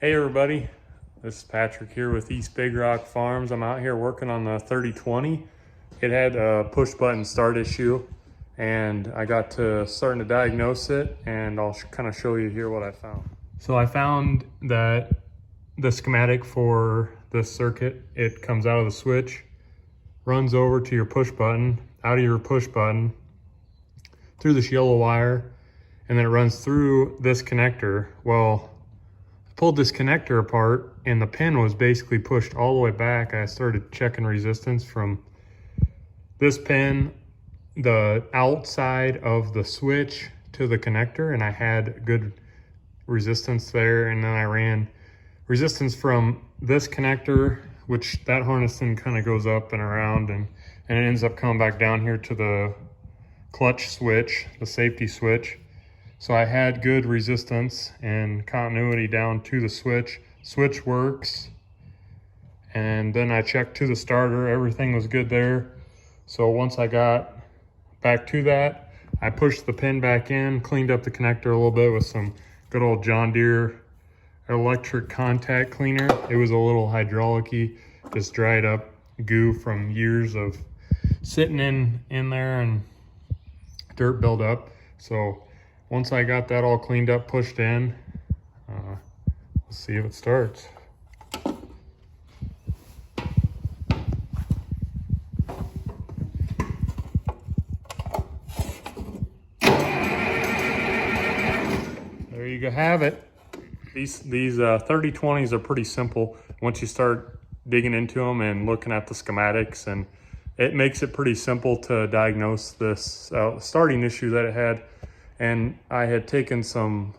Hey everybody, this is Patrick here with East Big Rock Farms. I'm out here working on the 3020. It had a push button start issue and I got to starting to diagnose it, and I'll kind of show you here what I found. So I found that the schematic for this circuit, it comes out of the switch, runs over to your push button, out of your push button, through this yellow wire, and then it runs through this connector. Well, pulled this connector apart and the pin was basically pushed all the way back. I started checking resistance from this pin, the outside of the switch, to the connector, and I had good resistance there. And then I ran resistance from this connector, which that harness then kind of goes up and around, and it ends up coming back down here to the clutch switch, the safety switch. So I had good resistance and continuity down to the switch. Switch works. And then I checked to the starter, everything was good there. So once I got back to that, I pushed the pin back in, cleaned up the connector a little bit with some good old John Deere electric contact cleaner. It was a little hydraulic-y, just dried up goo from years of sitting in there and dirt buildup. So once I got that all cleaned up, pushed in, let's see if it starts. There you go, have it. These 3020s are pretty simple once you start digging into them and looking at the schematics, and it makes it pretty simple to diagnose this starting issue that it had. And I had taken some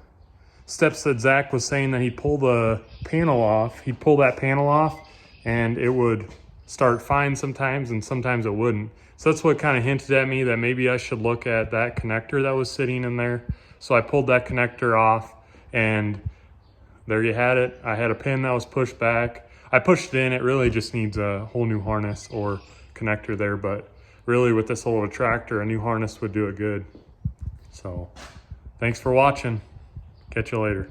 steps that Zach was saying that he'd pull the panel off. He'd pull that panel off and it would start fine sometimes, and sometimes it wouldn't. So that's what kind of hinted at me that maybe I should look at that connector that was sitting in there. So I pulled that connector off, and there you had it. I had a pin that was pushed back. I pushed it in. It really just needs a whole new harness or connector there, but really with this old tractor, a new harness would do it good. So thanks for watching. Catch you later.